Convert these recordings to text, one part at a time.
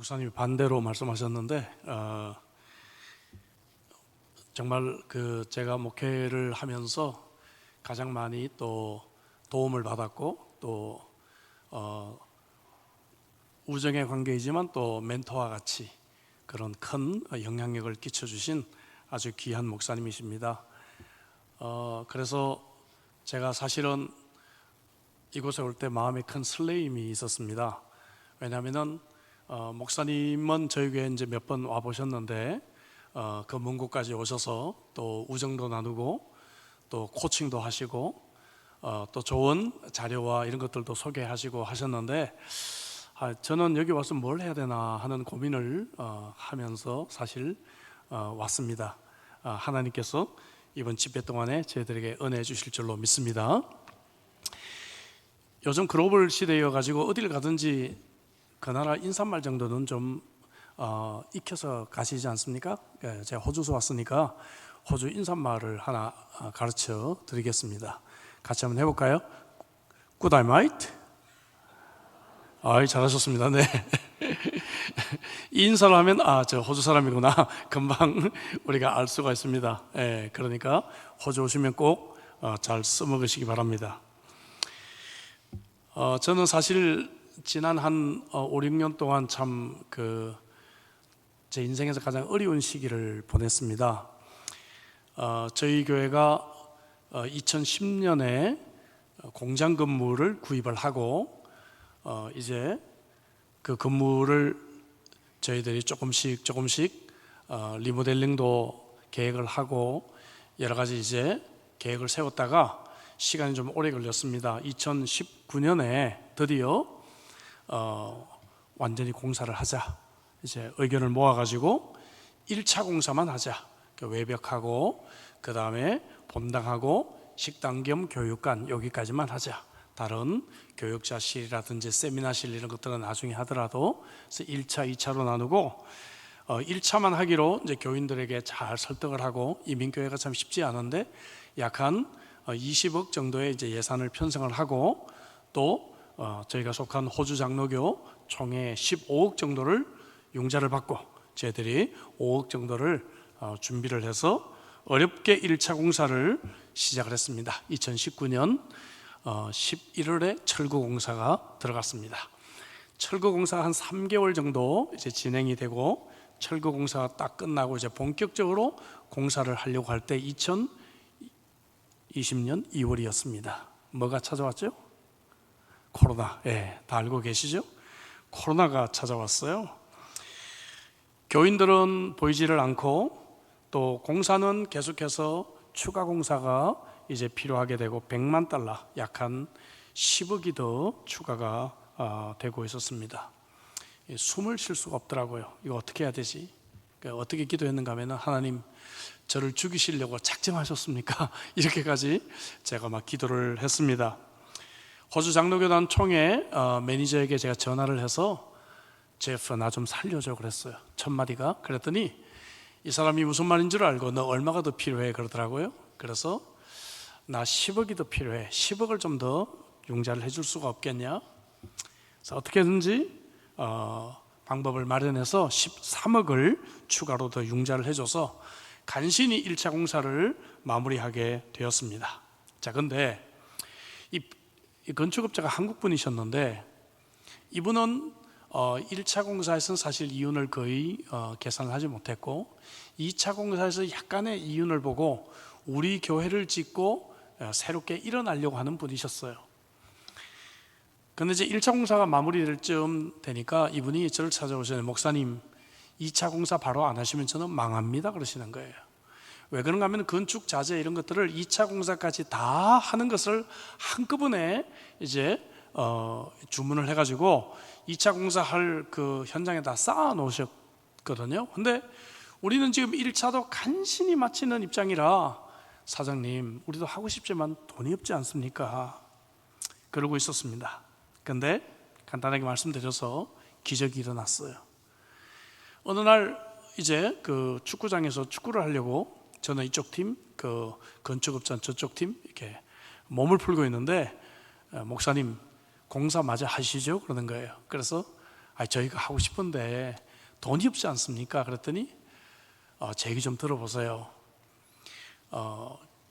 목사님이 반대로 말씀하셨는데 정말 제가 목회를 하면서 가장 많이 또 도움을 받았고 또 우정의 관계이지만 또 멘토와 같이 그런 큰 영향력을 끼쳐주신 아주 귀한 목사님이십니다. 그래서 제가 사실은 이곳에 올 때 마음에 큰 설레임이 있었습니다. 왜냐하면은 목사님은 저희 교회 이제 몇 번 와 보셨는데 그 먼 곳까지 오셔서 또 우정도 나누고 또 코칭도 하시고 또 좋은 자료와 이런 것들도 소개하시고 하셨는데 저는 여기 와서 뭘 해야 되나 하는 고민을 하면서 사실 왔습니다. 하나님께서 이번 집회 동안에 저희들에게 은혜 주실 줄로 믿습니다. 요즘 글로벌 시대여 가지고 어디를 가든지 그 나라 인사말 정도는 좀 익혀서 가시지 않습니까? 제가 호주에서 왔으니까 호주 인사말을 하나 가르쳐 드리겠습니다. 같이 한번 해볼까요? Good night. 잘하셨습니다. 네. 이 인사를 하면 저 호주 사람이구나 금방 우리가 알 수가 있습니다. 그러니까 호주 오시면 꼭 잘 써먹으시기 바랍니다. 저는 사실 지난 한 5, 6년 동안 참 제 인생에서 가장 어려운 시기를 보냈습니다. 저희 교회가 2010년에 공장 건물을 구입을 하고 이제 그 건물을 저희들이 조금씩 리모델링도 계획을 하고 여러 가지 이제 계획을 세웠다가 시간이 좀 오래 걸렸습니다. 2019년에 드디어 완전히 공사를 하자. 이제 의견을 모아가지고 1차 공사만 하자. 외벽하고 그 다음에 본당하고 식당 겸 교육관 여기까지만 하자. 다른 교육자실이라든지 세미나실 이런 것들은 나중에 하더라도 그래서 1차, 2차로 나누고 1차만 하기로 이제 교인들에게 잘 설득을 하고 이민교회가 참 쉽지 않은데 약 한 20억 정도의 이제 예산을 편성을 하고 또 저희가 속한 호주 장로교 총회 15억 정도를 융자를 받고 저희들이 5억 정도를 준비를 해서 어렵게 1차 공사를 시작을 했습니다. 2019년 11월에 철거 공사가 들어갔습니다. 철거 공사가 한 3개월 정도 이제 진행이 되고 철거 공사가 딱 끝나고 이제 본격적으로 공사를 하려고 할 때 2020년 2월이었습니다. 뭐가 찾아왔죠? 코로나. 다 알고 계시죠? 코로나가 찾아왔어요. 교인들은 보이지를 않고 또 공사는 계속해서 추가 공사가 이제 필요하게 되고 100만 달러, 약 한 10억이 더 추가가 되고 있었습니다. 숨을 쉴 수가 없더라고요. 이거 어떻게 해야 되지? 어떻게 기도했는가 하면 하나님 저를 죽이시려고 작정하셨습니까? 이렇게까지 제가 막 기도를 했습니다. 호주 장로교단 총회 매니저에게 제가 전화를 해서 제프 나 좀 살려줘 그랬어요. 첫 마디가. 그랬더니 이 사람이 무슨 말인 줄 알고 너 얼마가 더 필요해 그러더라고요. 그래서 나 10억이 더 필요해. 10억을 좀 더 융자를 해줄 수가 없겠냐? 그래서 어떻게든지 방법을 마련해서 13억을 추가로 더 융자를 해줘서 간신히 1차 공사를 마무리하게 되었습니다. 자, 근데 이 건축업자가 한국 분이셨는데 이분은 1차 공사에서는 사실 이윤을 거의 계산을 하지 못했고 2차 공사에서 약간의 이윤을 보고 우리 교회를 짓고 새롭게 일어나려고 하는 분이셨어요. 근데 이제 1차 공사가 마무리될 쯤 되니까 이분이 저를 찾아오셔서 목사님 2차 공사 바로 안 하시면 저는 망합니다 그러시는 거예요. 왜 그런가 하면 건축 자재 이런 것들을 2차 공사까지 다 하는 것을 한꺼번에 이제 주문을 해가지고 2차 공사할 그 현장에다 쌓아 놓으셨거든요. 근데 우리는 지금 1차도 간신히 마치는 입장이라 사장님 우리도 하고 싶지만 돈이 없지 않습니까? 그러고 있었습니다. 근데 간단하게 말씀드려서 기적이 일어났어요. 어느 날 이제 그 축구장에서 축구를 하려고 저는 이쪽 팀, 그 건축업자는 저쪽 팀 이렇게 몸을 풀고 있는데 목사님 공사 마저 하시죠? 그러는 거예요. 그래서 저희가 하고 싶은데 돈이 없지 않습니까? 그랬더니 제 얘기 좀 들어보세요.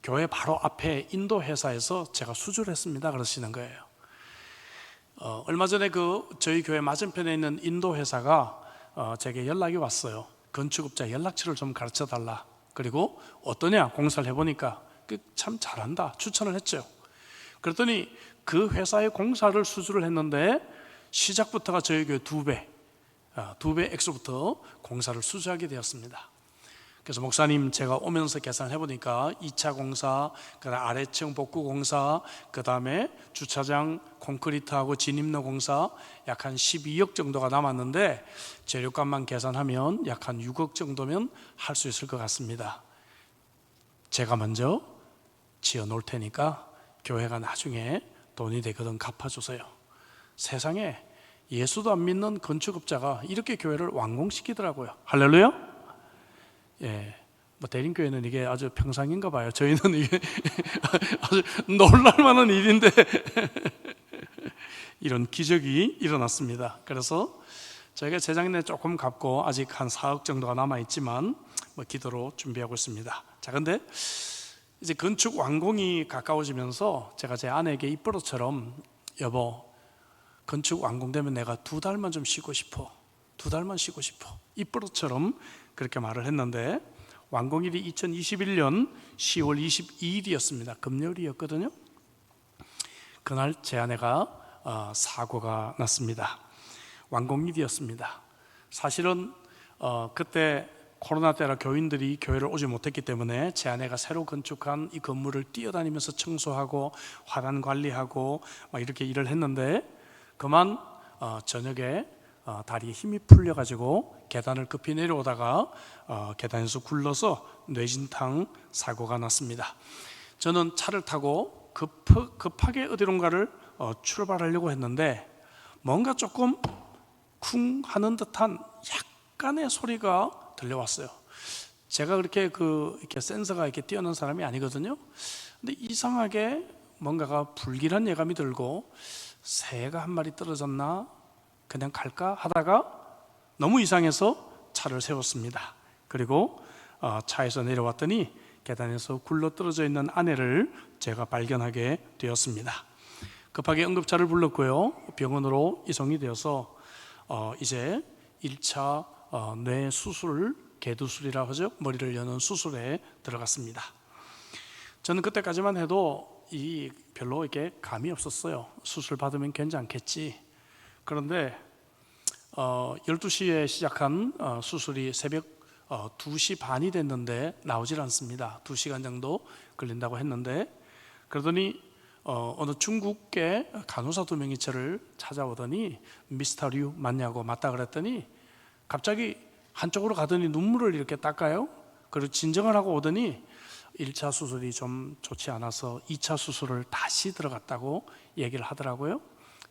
교회 바로 앞에 인도 회사에서 제가 수주를 했습니다 그러시는 거예요. 얼마 전에 저희 교회 맞은편에 있는 인도 회사가 제게 연락이 왔어요. 건축업자 연락처를 좀 가르쳐 달라. 그리고 어떠냐 공사를 해보니까 참 잘한다 추천을 했죠. 그랬더니 그 회사의 공사를 수주를 했는데 시작부터가 저희 교회 두 배 액수부터 공사를 수주하게 되었습니다. 그래서 목사님 제가 오면서 계산을 해보니까 2차 공사, 그다음 아래층 복구 공사, 그 다음에 주차장 콘크리트하고 진입로 공사 약 한 12억 정도가 남았는데 재료값만 계산하면 약 한 6억 정도면 할 수 있을 것 같습니다. 제가 먼저 지어 놓을 테니까 교회가 나중에 돈이 되거든 갚아주세요. 세상에 예수도 안 믿는 건축업자가 이렇게 교회를 완공시키더라고요. 할렐루야. 대림교회는 이게 아주 평상인가 봐요. 저희는 이게 아주 놀랄만한 일인데 이런 기적이 일어났습니다. 그래서 저희가 재작년에 조금 갚고 아직 한 4억 정도가 남아있지만 기도로 준비하고 있습니다. 자, 근데 이제 건축 완공이 가까워지면서 제가 제 아내에게 입버릇처럼 여보 건축 완공되면 내가 2달만 좀 쉬고 싶어. 2달만 쉬고 싶어. 입버릇처럼 그렇게 말을 했는데 완공일이 2021년 10월 22일이었습니다. 금요일이었거든요. 그날 제 아내가 사고가 났습니다. 완공일이었습니다. 사실은 그때 코로나 때라 교인들이 교회를 오지 못했기 때문에 제 아내가 새로 건축한 이 건물을 뛰어다니면서 청소하고 화단 관리하고 막 이렇게 일을 했는데 그만 저녁에 다리에 힘이 풀려가지고 계단을 급히 내려오다가 계단에서 굴러서 뇌진탕 사고가 났습니다. 저는 차를 타고 급하게 어디론가를 출발하려고 했는데 뭔가 조금 쿵 하는 듯한 약간의 소리가 들려왔어요. 제가 그렇게 이렇게 센서가 이렇게 뛰어난 사람이 아니거든요. 근데 이상하게 뭔가가 불길한 예감이 들고 새가 한 마리 떨어졌나 그냥 갈까 하다가 너무 이상해서 차를 세웠습니다. 그리고 차에서 내려왔더니 계단에서 굴러 떨어져 있는 아내를 제가 발견하게 되었습니다. 급하게 응급차를 불렀고요. 병원으로 이송이 되어서 이제 1차 뇌 수술, 개두술이라고 하죠. 머리를 여는 수술에 들어갔습니다. 저는 그때까지만 해도 별로 이렇게 감이 없었어요. 수술 받으면 괜찮겠지. 그런데 12시에 시작한 수술이 새벽 2시 반이 됐는데 나오질 않습니다. 2시간 정도 걸린다고 했는데 그러더니 어느 중국계 간호사 2명이 저를 찾아오더니 미스터 류 맞냐고 맞다 그랬더니 갑자기 한쪽으로 가더니 눈물을 이렇게 닦아요. 그리고 진정을 하고 오더니 1차 수술이 좀 좋지 않아서 2차 수술을 다시 들어갔다고 얘기를 하더라고요.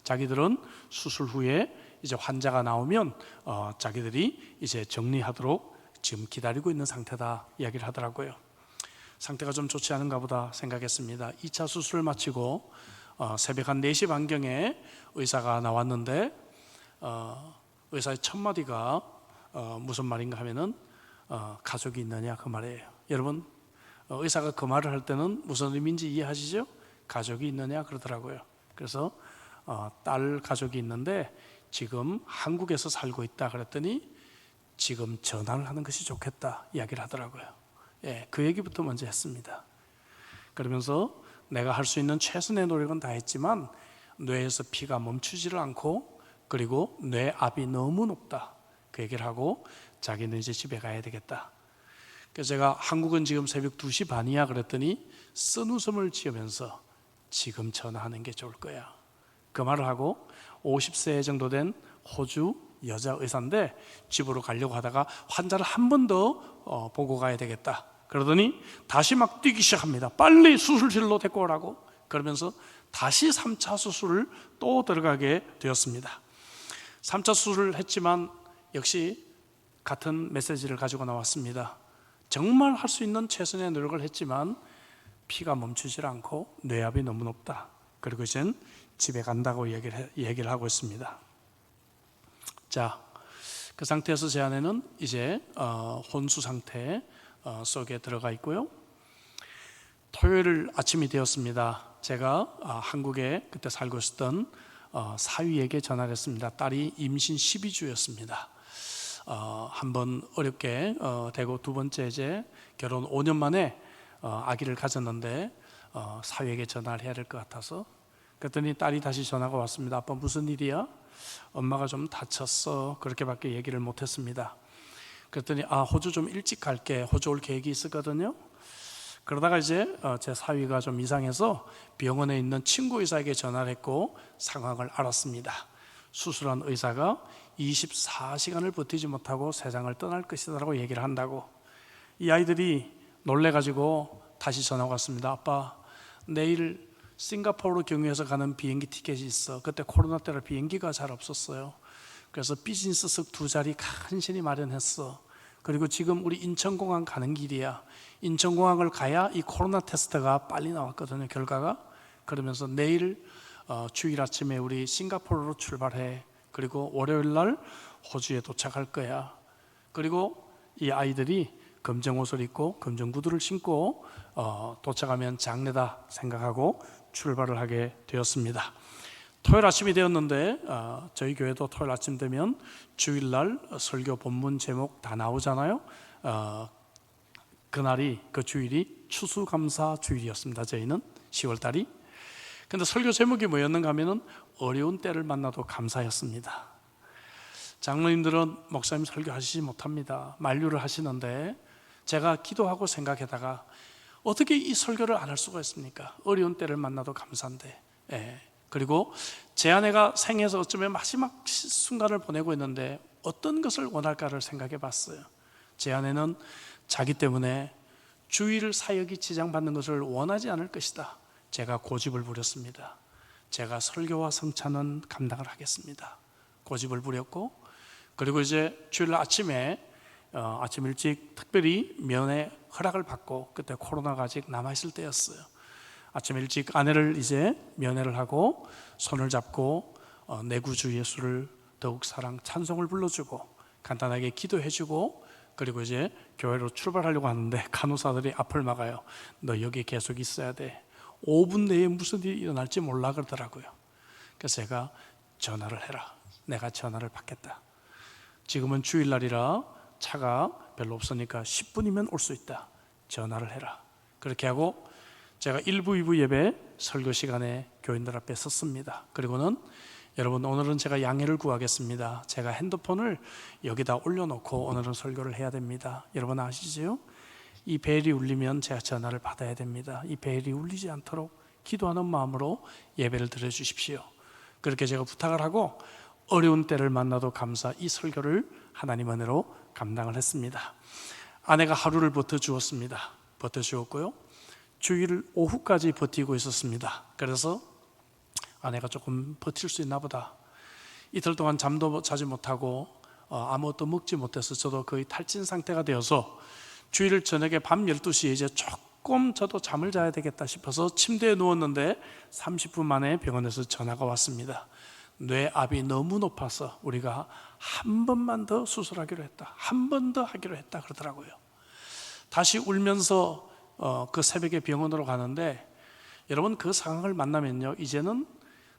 자기들은 수술 후에 이제 환자가 나오면 자기들이 이제 정리하도록 지금 기다리고 있는 상태다 이야기를 하더라고요. 상태가 좀 좋지 않은가 보다 생각했습니다. 2차 수술을 마치고 새벽 한 4시 반경에 의사가 나왔는데 의사의 첫 마디가 무슨 말인가 하면은 가족이 있느냐 그 말이에요. 여러분 의사가 그 말을 할 때는 무슨 의미인지 이해하시죠? 가족이 있느냐 그러더라고요. 그래서 딸 가족이 있는데 지금 한국에서 살고 있다 그랬더니 지금 전화를 하는 것이 좋겠다 이야기를 하더라고요. 그 얘기부터 먼저 했습니다. 그러면서 내가 할 수 있는 최선의 노력은 다 했지만 뇌에서 피가 멈추지를 않고 그리고 뇌압이 너무 높다 그 얘기를 하고 자기는 이제 집에 가야 되겠다. 그래서 제가 한국은 지금 새벽 2시 반이야 그랬더니 쓴웃음을 지으면서 지금 전화하는 게 좋을 거야 그 말을 하고 50세 정도 된 호주 여자 의사인데 집으로 가려고 하다가 환자를 한 번 더 보고 가야 되겠다 그러더니 다시 막 뛰기 시작합니다. 빨리 수술실로 데리고 오라고. 그러면서 다시 3차 수술을 또 들어가게 되었습니다. 3차 수술을 했지만 역시 같은 메시지를 가지고 나왔습니다. 정말 할 수 있는 최선의 노력을 했지만 피가 멈추질 않고 뇌압이 너무 높다. 그리고 이젠 집에 간다고 얘기를 하고 있습니다. 자, 그 상태에서 제 아내는 이제 혼수 상태 속에 들어가 있고요. 토요일 아침이 되었습니다. 제가 한국에 그때 살고 있었던 사위에게 전화를 했습니다. 딸이 임신 12주였습니다. 한번 어렵게 되고 두 번째 이제 결혼 5년 만에 아기를 가졌는데 사위에게 전화를 해야 될 것 같아서, 그랬더니 딸이 다시 전화가 왔습니다. 아빠 무슨 일이야? 엄마가 좀 다쳤어. 그렇게밖에 얘기를 못했습니다. 그랬더니 호주 좀 일찍 갈게. 호주 올 계획이 있었거든요. 그러다가 이제 제 사위가 좀 이상해서 병원에 있는 친구 의사에게 전화를 했고 상황을 알았습니다. 수술한 의사가 24시간을 버티지 못하고 세상을 떠날 것이라고 얘기를 한다고. 이 아이들이 놀래가지고 다시 전화가 왔습니다. 아빠, 내일 싱가포르 경유해서 가는 비행기 티켓이 있어. 그때 코로나 때라 비행기가 잘 없었어요. 그래서 비즈니스석 2자리 간신히 마련했어. 그리고 지금 우리 인천공항 가는 길이야. 인천공항을 가야 이 코로나 테스트가 빨리 나왔거든요, 결과가. 그러면서 내일 주일 아침에 우리 싱가포르로 출발해. 그리고 월요일 날 호주에 도착할 거야. 그리고 이 아이들이 검정 옷을 입고 검정 구두를 신고 도착하면 장례다 생각하고 출발을 하게 되었습니다. 토요일 아침이 되었는데 저희 교회도 토요일 아침 되면 주일날 설교 본문 제목 다 나오잖아요. 그날이, 그 주일이 추수감사 주일이었습니다. 저희는 10월달이. 근데 설교 제목이 뭐였는가 하면은 어려운 때를 만나도 감사였습니다. 장로님들은 목사님 설교하시지 못합니다. 만류를 하시는데 제가 기도하고 생각하다가 어떻게 이 설교를 안 할 수가 있습니까? 어려운 때를 만나도 감사인데. 그리고 제 아내가 생에서 어쩌면 마지막 순간을 보내고 있는데 어떤 것을 원할까를 생각해 봤어요. 제 아내는 자기 때문에 주일 사역이 지장받는 것을 원하지 않을 것이다. 제가 고집을 부렸습니다. 제가 설교와 성찬은 감당을 하겠습니다. 고집을 부렸고, 그리고 이제 주일 아침에 아침 일찍 특별히 면회 허락을 받고, 그때 코로나가 아직 남아있을 때였어요. 아침 일찍 아내를 이제 면회를 하고 손을 잡고 내 구주 예수를 더욱 사랑 찬송을 불러주고 간단하게 기도해주고, 그리고 이제 교회로 출발하려고 하는데 간호사들이 앞을 막아요. 너 여기 계속 있어야 돼. 5분 내에 무슨 일이 일어날지 몰라 그러더라고요. 그래서 제가 전화를 해라. 내가 전화를 받겠다. 지금은 주일날이라 차가 별로 없으니까 10분이면 올 수 있다. 전화를 해라. 그렇게 하고 제가 1부, 2부 예배 설교 시간에 교인들 앞에 섰습니다. 그리고는 여러분, 오늘은 제가 양해를 구하겠습니다. 제가 핸드폰을 여기다 올려놓고 오늘은 설교를 해야 됩니다. 여러분 아시죠? 이 벨이 울리면 제가 전화를 받아야 됩니다. 이 벨이 울리지 않도록 기도하는 마음으로 예배를 드려주십시오. 그렇게 제가 부탁을 하고 어려운 때를 만나도 감사, 이 설교를 하나님 은혜로 감당을 했습니다. 아내가 하루를 버텨주었습니다. 버텨주었고요, 주일 오후까지 버티고 있었습니다. 그래서 아내가 조금 버틸 수 있나 보다. 이틀 동안 잠도 자지 못하고 아무것도 먹지 못해서 저도 거의 탈진 상태가 되어서 주일 저녁에 밤 12시에 이제 조금 저도 잠을 자야 되겠다 싶어서 침대에 누웠는데 30분 만에 병원에서 전화가 왔습니다. 뇌압이 너무 높아서 우리가 한 번만 더 수술하기로 했다, 한 번 더 하기로 했다 그러더라고요. 다시 울면서 그 새벽에 병원으로 가는데, 여러분 그 상황을 만나면요, 이제는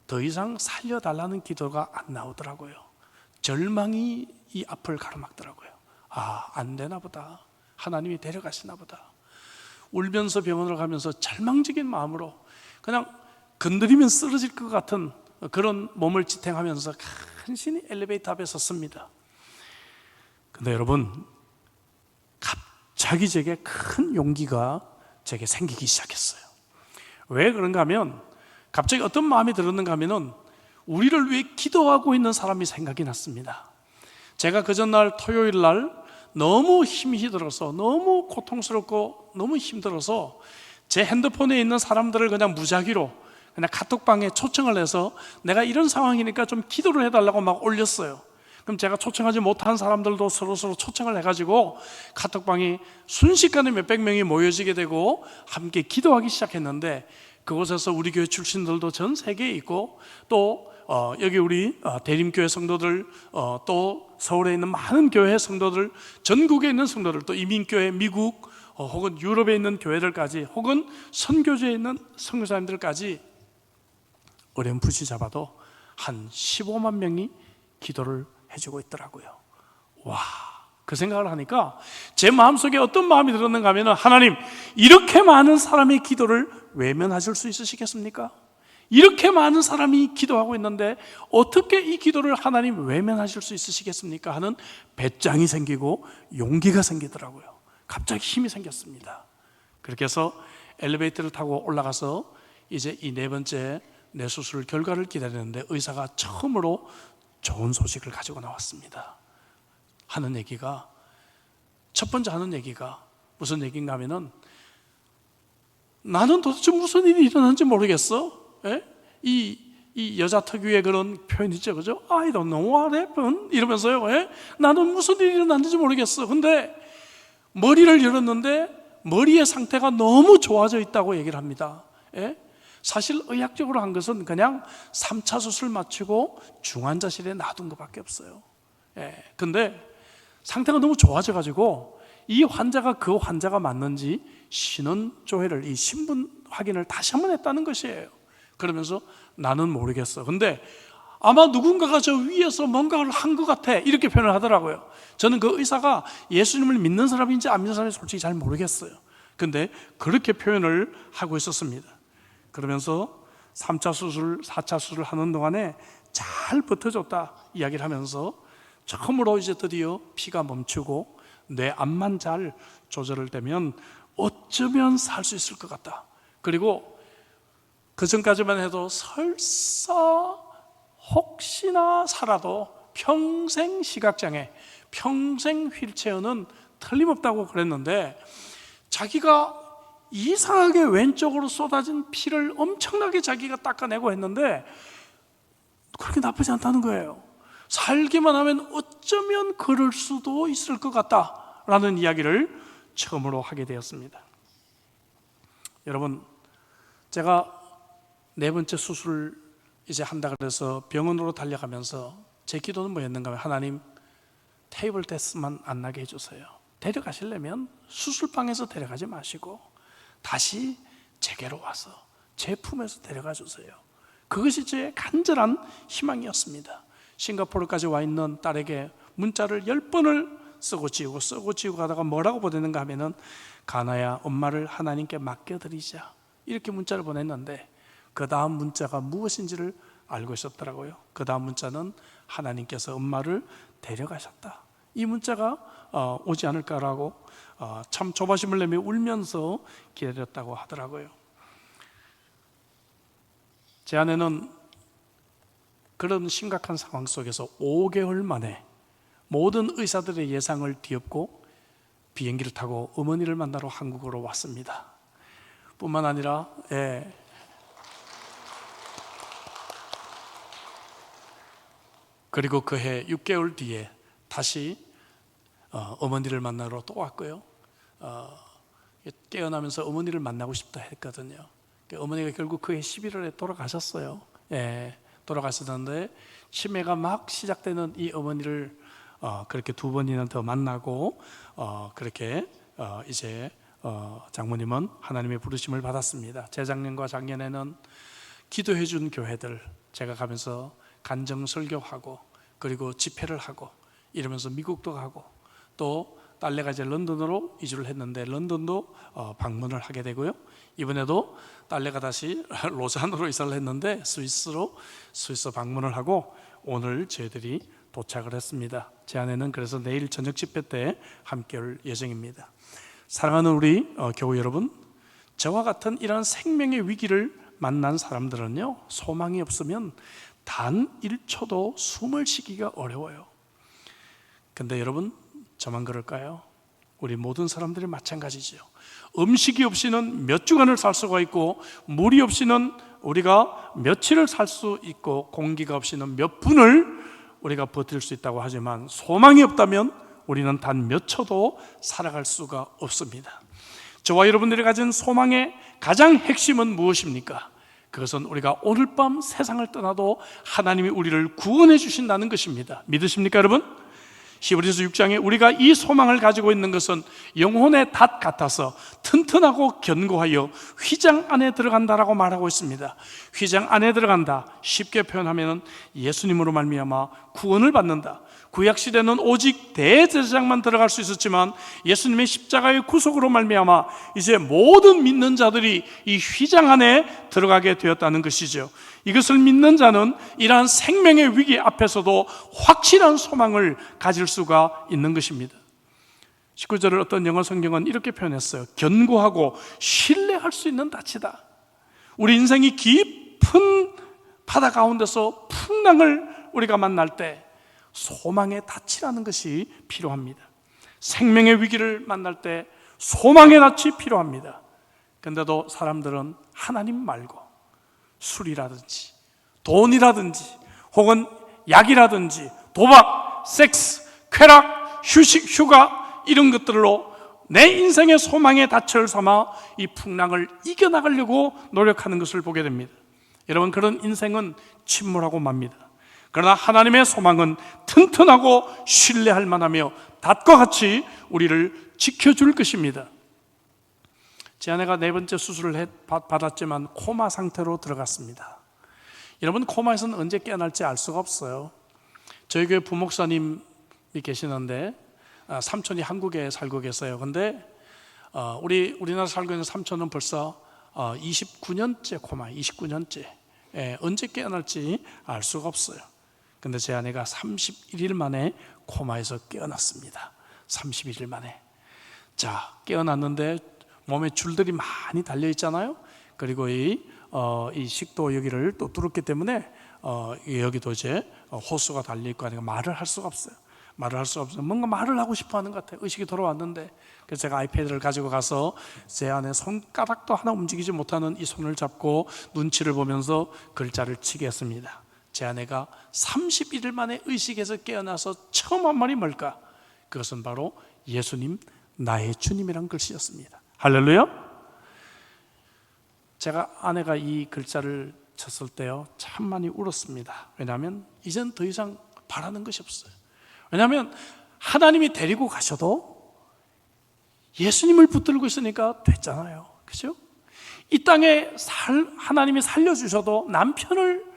더 이상 살려달라는 기도가 안 나오더라고요. 절망이 이 앞을 가로막더라고요. 안 되나 보다. 하나님이 데려가시나 보다. 울면서 병원을 가면서 절망적인 마음으로 그냥 건드리면 쓰러질 것 같은 그런 몸을 지탱하면서 간신히 엘리베이터 앞에 섰습니다. 근데 여러분, 갑자기 제게 큰 용기가 제게 생기기 시작했어요. 왜 그런가 하면, 갑자기 어떤 마음이 들었는가 하면은 우리를 위해 기도하고 있는 사람이 생각이 났습니다. 제가 그 전날 토요일 날 너무 힘이 들어서, 너무 고통스럽고 너무 힘들어서 제 핸드폰에 있는 사람들을 그냥 무작위로 그냥 카톡방에 초청을 해서 내가 이런 상황이니까 좀 기도를 해달라고 막 올렸어요. 그럼 제가 초청하지 못한 사람들도 서로 초청을 해가지고 카톡방이 순식간에 몇백 명이 모여지게 되고 함께 기도하기 시작했는데, 그곳에서 우리 교회 출신들도 전 세계에 있고 또 여기 우리 대림교회 성도들, 또 서울에 있는 많은 교회 성도들, 전국에 있는 성도들, 또 이민교회, 미국 혹은 유럽에 있는 교회들까지, 혹은 선교지에 있는 선교사님들까지 어렴풋이 잡아도 한 15만 명이 기도를 해주고 있더라고요. 와, 그 생각을 하니까 제 마음속에 어떤 마음이 들었는가 하면, 하나님, 이렇게 많은 사람의 기도를 외면하실 수 있으시겠습니까? 이렇게 많은 사람이 기도하고 있는데 어떻게 이 기도를 하나님 외면하실 수 있으시겠습니까? 하는 배짱이 생기고 용기가 생기더라고요. 갑자기 힘이 생겼습니다. 그렇게 해서 엘리베이터를 타고 올라가서 이제 이 네 번째 뇌수술 결과를 기다리는데, 의사가 처음으로 좋은 소식을 가지고 나왔습니다. 하는 얘기가, 첫 번째 하는 얘기가 무슨 얘기인가 하면은, 나는 도대체 무슨 일이 일어났는지 모르겠어. 이 여자 특유의 그런 표현 있죠, 그죠? I don't know what happened 이러면서요. 나는 무슨 일이 일어났는지 모르겠어. 근데 머리를 열었는데 머리의 상태가 너무 좋아져 있다고 얘기를 합니다. 사실 의학적으로 한 것은 그냥 3차 수술 마치고 중환자실에 놔둔 것밖에 없어요. 근데 상태가 너무 좋아져가지고 이 환자가 그 환자가 맞는지 신원조회를, 이 신분 확인을 다시 한번 했다는 것이에요. 그러면서 나는 모르겠어. 근데 아마 누군가가 저 위에서 뭔가를 한 것 같아, 이렇게 표현을 하더라고요. 저는 그 의사가 예수님을 믿는 사람인지 안 믿는 사람인지 솔직히 잘 모르겠어요. 근데 그렇게 표현을 하고 있었습니다. 그러면서 3차 수술, 4차 수술을 하는 동안에 잘 버텨줬다 이야기를 하면서, 처음으로 이제 드디어 피가 멈추고 뇌 암만 잘 조절을 되면 어쩌면 살 수 있을 것 같다. 그리고 그 전까지만 해도 설사 혹시나 살아도 평생 시각장애, 평생 휠체어는 틀림없다고 그랬는데, 자기가 이상하게 왼쪽으로 쏟아진 피를 엄청나게 자기가 닦아내고 했는데 그렇게 나쁘지 않다는 거예요. 살기만 하면 어쩌면 그럴 수도 있을 것 같다라는 이야기를 처음으로 하게 되었습니다. 여러분, 제가 네 번째 수술을 이제 한다 그래서 병원으로 달려가면서 제 기도는 뭐였는가 하면, 하나님, 테이블 댄스만 안 나게 해주세요. 데려가시려면 수술방에서 데려가지 마시고 다시 제게로 와서 제 품에서 데려가 주세요. 그것이 제 간절한 희망이었습니다. 싱가포르까지 와 있는 딸에게 문자를 10번을 쓰고 지우고 가다가 뭐라고 보냈는가 하면은, 가나야, 엄마를 하나님께 맡겨드리자, 이렇게 문자를 보냈는데, 그 다음 문자가 무엇인지를 알고 있었더라고요. 그 다음 문자는 하나님께서 엄마를 데려가셨다, 이 문자가 오지 않을까라고 참 조바심을 내며 울면서 기다렸다고 하더라고요. 제 아내는 그런 심각한 상황 속에서 5개월 만에 모든 의사들의 예상을 뒤엎고 비행기를 타고 어머니를 만나러 한국으로 왔습니다. 뿐만 아니라 그리고 그해 6개월 뒤에 다시 어머니를 만나러 또 왔고요. 깨어나면서 어머니를 만나고 싶다 했거든요. 어머니가 결국 그해 11월에 돌아가셨어요. 돌아가셨는데 치매가 막 시작되는 이 어머니를 그렇게 2번이나 더 만나고 그렇게 이제 장모님은 하나님의 부르심을 받았습니다. 재작년과 작년에는 기도해 준 교회들 제가 가면서 간증 설교하고, 그리고 집회를 하고 이러면서 미국도 가고, 또 딸내가 이제 런던으로 이주를 했는데 런던도 방문을 하게 되고요. 이번에도 딸내가 다시 로잔으로 이사를 했는데 스위스 방문을 하고, 오늘 저희들이 도착을 했습니다. 제 아내는 그래서 내일 저녁 집회 때 함께 올 예정입니다. 사랑하는 우리 교우 여러분, 저와 같은 이런 생명의 위기를 만난 사람들은요, 소망이 없으면 단 1초도 숨을 쉬기가 어려워요. 근데 여러분, 저만 그럴까요? 우리 모든 사람들이 마찬가지죠. 음식이 없이는 몇 주간을 살 수가 있고, 물이 없이는 우리가 며칠을 살 수 있고, 공기가 없이는 몇 분을 우리가 버틸 수 있다고 하지만, 소망이 없다면 우리는 단 몇 초도 살아갈 수가 없습니다. 저와 여러분들이 가진 소망의 가장 핵심은 무엇입니까? 그것은 우리가 오늘 밤 세상을 떠나도 하나님이 우리를 구원해 주신다는 것입니다. 믿으십니까 여러분? 히브리서 6장에 우리가 이 소망을 가지고 있는 것은 영혼의 닷 같아서 튼튼하고 견고하여 휘장 안에 들어간다라고 말하고 있습니다. 휘장 안에 들어간다, 쉽게 표현하면 예수님으로 말미암아 구원을 받는다. 구약시대는 오직 대제사장만 들어갈 수 있었지만 예수님의 십자가의 구속으로 말미암아 이제 모든 믿는 자들이 이 휘장 안에 들어가게 되었다는 것이죠. 이것을 믿는 자는 이러한 생명의 위기 앞에서도 확실한 소망을 가질 수가 있는 것입니다. 19절을 어떤 영어 성경은 이렇게 표현했어요. 견고하고 신뢰할 수 있는 닻이다. 우리 인생이 깊은 바다 가운데서 풍랑을 우리가 만날 때 소망의 닻이라는 것이 필요합니다. 생명의 위기를 만날 때 소망의 닻이 필요합니다. 그런데도 사람들은 하나님 말고 술이라든지 돈이라든지 혹은 약이라든지 도박, 섹스, 쾌락, 휴식, 휴가 이런 것들로 내 인생의 소망의 닻을 삼아 이 풍랑을 이겨나가려고 노력하는 것을 보게 됩니다. 여러분, 그런 인생은 침몰하고 맙니다. 그러나 하나님의 소망은 튼튼하고 신뢰할 만하며 닷과 같이 우리를 지켜줄 것입니다. 제 아내가 4번째 수술을 받았지만 코마 상태로 들어갔습니다. 여러분, 코마에서는 언제 깨어날지 알 수가 없어요. 저희 교회 부목사님이 계시는데 삼촌이 한국에 살고 계세요. 근데 우리나라 살고 있는 삼촌은 벌써 29년째 코마, 29년째. 언제 깨어날지 알 수가 없어요. 근데 제 아내가 31일 만에 코마에서 깨어났습니다. 31일 만에. 자, 깨어났는데 몸에 줄들이 많이 달려 있잖아요. 그리고 이 식도 여기를 또 뚫었기 때문에 여기도 이제 호수가 달려 있고 하니까 말을 할 수가 없어요. 말을 할 수가 없어요. 뭔가 말을 하고 싶어 하는 것 같아요. 의식이 돌아왔는데, 그래서 제가 아이패드를 가지고 가서 제 안에 손가락도 하나 움직이지 못하는 이 손을 잡고 눈치를 보면서 글자를 치게 했습니다. 제 아내가 31일 만에 의식에서 깨어나서 처음 한 말이 뭘까? 그것은 바로 예수님 나의 주님이란 글씨였습니다. 할렐루야. 제가 아내가 이 글자를 쳤을 때요, 참 많이 울었습니다. 왜냐하면 이젠 더 이상 바라는 것이 없어요. 왜냐하면 하나님이 데리고 가셔도 예수님을 붙들고 있으니까 됐잖아요. 그죠? 이 땅에 하나님이 살려주셔도 남편을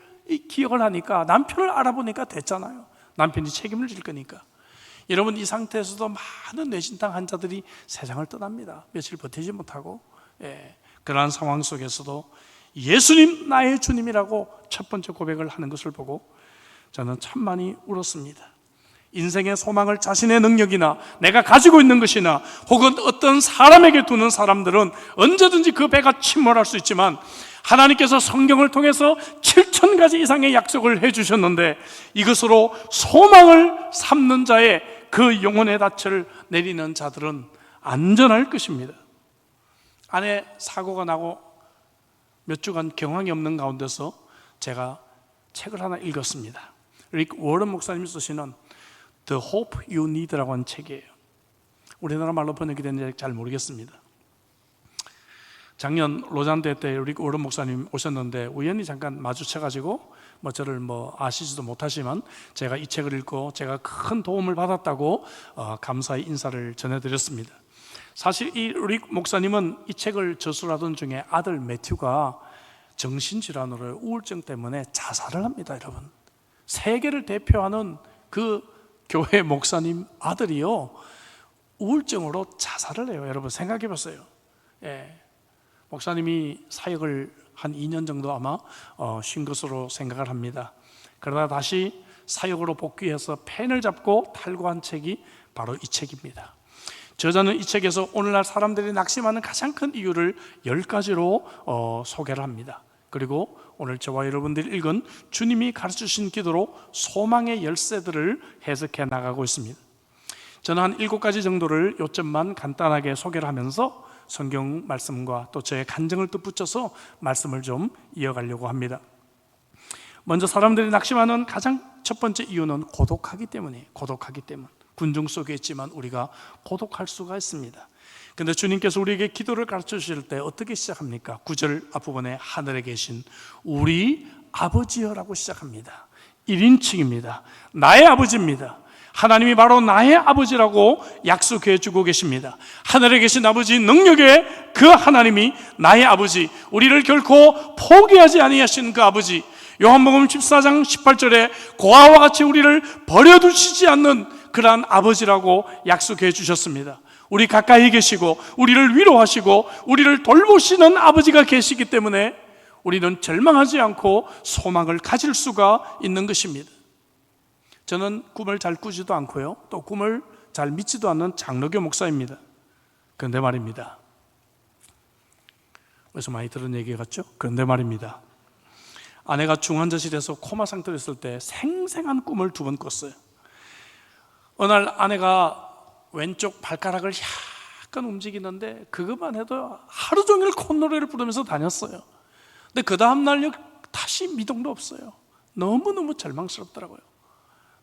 기억을 하니까, 남편을 알아보니까 됐잖아요. 남편이 책임을 질 거니까. 여러분, 이 상태에서도 많은 뇌진탕 환자들이 세상을 떠납니다. 며칠 버티지 못하고. 그러한 상황 속에서도 예수님 나의 주님이라고 첫 번째 고백을 하는 것을 보고 저는 참 많이 울었습니다. 인생의 소망을 자신의 능력이나 내가 가지고 있는 것이나 혹은 어떤 사람에게 두는 사람들은 언제든지 그 배가 침몰할 수 있지만, 하나님께서 성경을 통해서 7,000가지 이상의 약속을 해주셨는데 이것으로 소망을 삼는 자의 그 영혼의 닻을 내리는 자들은 안전할 것입니다. 아내 사고가 나고 몇 주간 경황이 없는 가운데서 제가 책을 하나 읽었습니다. 릭 워런 목사님이 쓰시는 The Hope You Need라고 하는 책이에요. 우리나라 말로 번역이 됐는지 잘 모르겠습니다. 작년 로잔대 때 릭 워런 목사님 오셨는데 우연히 잠깐 마주쳐가지고 저를 아시지도 못하지만 제가 이 책을 읽고 제가 큰 도움을 받았다고 감사의 인사를 전해드렸습니다. 사실 이 릭 목사님은 이 책을 저술하던 중에 아들 매튜가 정신질환으로 우울증 때문에 자살을 합니다. 여러분, 세계를 대표하는 그 교회 목사님 아들이요, 우울증으로 자살을 해요. 여러분 생각해 보세요. 목사님이 사역을 한 2년 정도 아마 쉰 것으로 생각을 합니다. 그러다 다시 사역으로 복귀해서 펜을 잡고 탈고한 책이 바로 이 책입니다. 저자는 이 책에서 오늘날 사람들이 낙심하는 가장 큰 이유를 10가지로 소개를 합니다. 그리고 오늘 저와 여러분들이 읽은 주님이 가르쳐주신 기도로 소망의 열쇠들을 해석해 나가고 있습니다. 저는 한 7가지 정도를 요점만 간단하게 소개를 하면서 성경 말씀과 또 저의 간증을 덧붙여서 말씀을 좀 이어가려고 합니다. 먼저 사람들이 낙심하는 가장 첫 번째 이유는 고독하기 때문이에요. 고독하기 때문. 군중 속에 있지만 우리가 고독할 수가 있습니다. 근데 주님께서 우리에게 기도를 가르쳐 주실 때 어떻게 시작합니까? 9절 앞부분에 하늘에 계신 우리 아버지여라고 시작합니다. 1인칭입니다. 나의 아버지입니다. 하나님이 바로 나의 아버지라고 약속해 주고 계십니다. 하늘에 계신 아버지, 능력의 그 하나님이 나의 아버지, 우리를 결코 포기하지 아니하신 그 아버지, 요한복음 14장 18절에 고아와 같이 우리를 버려두시지 않는 그러한 아버지라고 약속해 주셨습니다. 우리 가까이 계시고 우리를 위로하시고 우리를 돌보시는 아버지가 계시기 때문에 우리는 절망하지 않고 소망을 가질 수가 있는 것입니다. 저는 꿈을 잘 꾸지도 않고요, 또 꿈을 잘 믿지도 않는 장로교 목사입니다. 그런데 말입니다, 어디서 많이 들은 얘기 같죠? 그런데 말입니다, 아내가 중환자실에서 코마 상태로 있을 때 생생한 꿈을 2번 꿨어요. 어느 날 아내가 왼쪽 발가락을 약간 움직이는데 그것만 해도 하루 종일 콧노래를 부르면서 다녔어요. 근데 그 다음날 다시 미동도 없어요. 너무너무 절망스럽더라고요.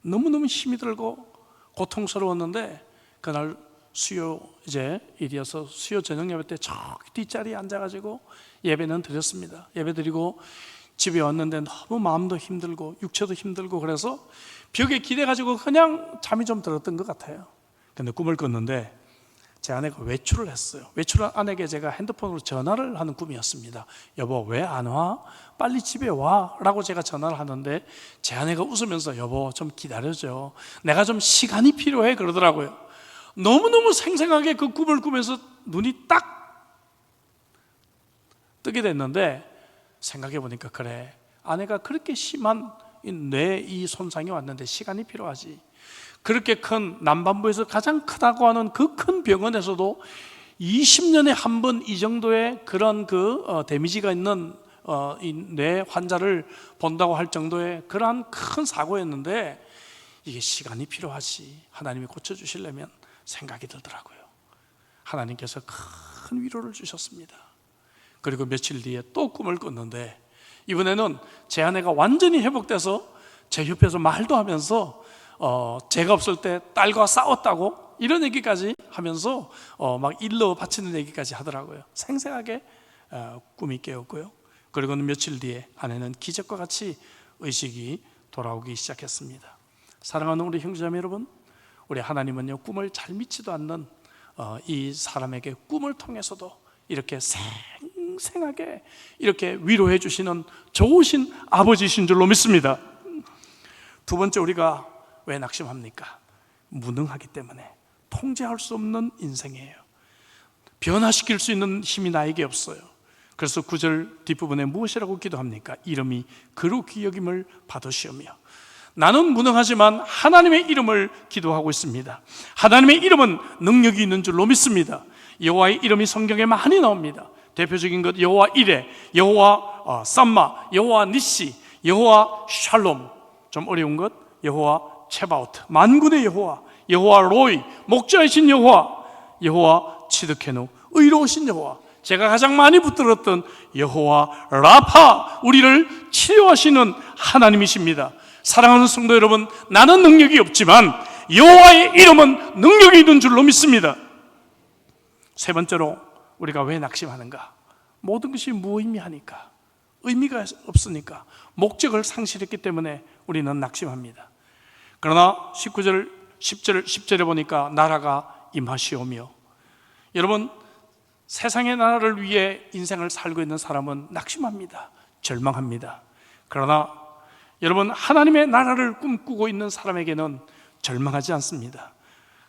너무너무 힘이 들고 고통스러웠는데 그날 수요 일이어서 수요 저녁 예배 때 저기 뒷자리에 앉아가지고 예배는 드렸습니다. 예배 드리고 집에 왔는데 너무 마음도 힘들고 육체도 힘들고 그래서 벽에 기대가지고 그냥 잠이 좀 들었던 것 같아요. 근데 꿈을 꿨는데 제 아내가 외출을 했어요. 외출한 아내에게 제가 핸드폰으로 전화를 하는 꿈이었습니다. 여보, 왜 안 와? 빨리 집에 와 라고 제가 전화를 하는데 제 아내가 웃으면서 여보 좀 기다려줘, 내가 좀 시간이 필요해 그러더라고요. 너무너무 생생하게 그 꿈을 꾸면서 눈이 딱 뜨게 됐는데 생각해 보니까 그래, 아내가 그렇게 심한 뇌 이 손상이 왔는데 시간이 필요하지. 그렇게 큰 남반부에서 가장 크다고 하는 그 큰 병원에서도 20년에 한 번 이 정도의 그런 데미지가 있는 이 뇌 환자를 본다고 할 정도의 그러한 큰 사고였는데 이게 시간이 필요하지, 하나님이 고쳐주시려면 생각이 들더라고요. 하나님께서 큰 위로를 주셨습니다. 그리고 며칠 뒤에 또 꿈을 꿨는데 이번에는 제 아내가 완전히 회복돼서 제 옆에서 말도 하면서 제가 없을 때 딸과 싸웠다고 이런 얘기까지 하면서 막 일러 바치는 얘기까지 하더라고요. 생생하게 꿈이 깨었고요. 그리고는 며칠 뒤에 아내는 기적과 같이 의식이 돌아오기 시작했습니다. 사랑하는 우리 형제자매 여러분, 우리 하나님은요 꿈을 잘 믿지도 않는 이 사람에게 꿈을 통해서도 이렇게 생생하게 이렇게 위로해 주시는 좋으신 아버지이신 줄로 믿습니다. 2번째, 우리가 왜 낙심합니까? 무능하기 때문에. 통제할 수 없는 인생이에요. 변화시킬 수 있는 힘이 나에게 없어요. 그래서 9절 뒷부분에 무엇이라고 기도합니까? 이름이 거룩히 여김을 받으시오며. 나는 무능하지만 하나님의 이름을 기도하고 있습니다. 하나님의 이름은 능력이 있는 줄로 믿습니다. 여호와의 이름이 성경에 많이 나옵니다. 대표적인 것 여호와 이레, 여호와 삼마, 여호와 니시, 여호와 샬롬. 좀 어려운 것 여호와 체바오트, 만군의 여호와, 여호와 로이, 목자이신 여호와, 여호와 치드케노, 의로우신 여호와. 제가 가장 많이 붙들었던 여호와 라파, 우리를 치료하시는 하나님이십니다. 사랑하는 성도 여러분, 나는 능력이 없지만 여호와의 이름은 능력이 있는 줄로 믿습니다. 3번째로, 우리가 왜 낙심하는가? 모든 것이 무의미하니까, 의미가 없으니까, 목적을 상실했기 때문에 우리는 낙심합니다. 그러나 19절, 10절에 보니까 나라가 임하시오며. 여러분, 세상의 나라를 위해 인생을 살고 있는 사람은 낙심합니다. 절망합니다. 그러나 여러분, 하나님의 나라를 꿈꾸고 있는 사람에게는 절망하지 않습니다.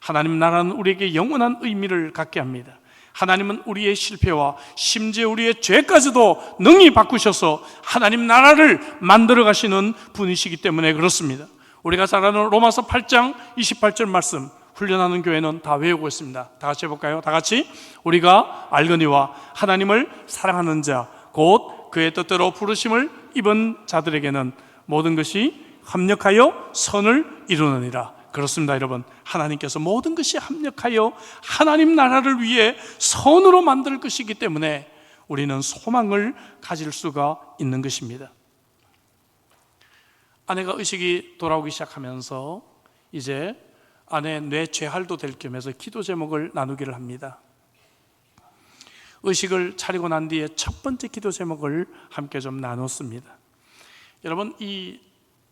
하나님 나라는 우리에게 영원한 의미를 갖게 합니다. 하나님은 우리의 실패와 심지어 우리의 죄까지도 능히 바꾸셔서 하나님 나라를 만들어 가시는 분이시기 때문에 그렇습니다. 우리가 잘 아는 로마서 8장 28절 말씀, 훈련하는 교회는 다 외우고 있습니다. 다 같이 해볼까요? 다 같이. 우리가 알거니와 하나님을 사랑하는 자, 곧 그의 뜻대로 부르심을 입은 자들에게는 모든 것이 합력하여 선을 이루느니라. 그렇습니다, 여러분. 하나님께서 모든 것이 합력하여 하나님 나라를 위해 선으로 만들 것이기 때문에 우리는 소망을 가질 수가 있는 것입니다. 아내가 의식이 돌아오기 시작하면서 이제 아내 뇌 재활도 될 겸해서 기도 제목을 나누기를 합니다. 의식을 차리고 난 뒤에 첫 번째 기도 제목을 함께 좀 나눴습니다. 여러분,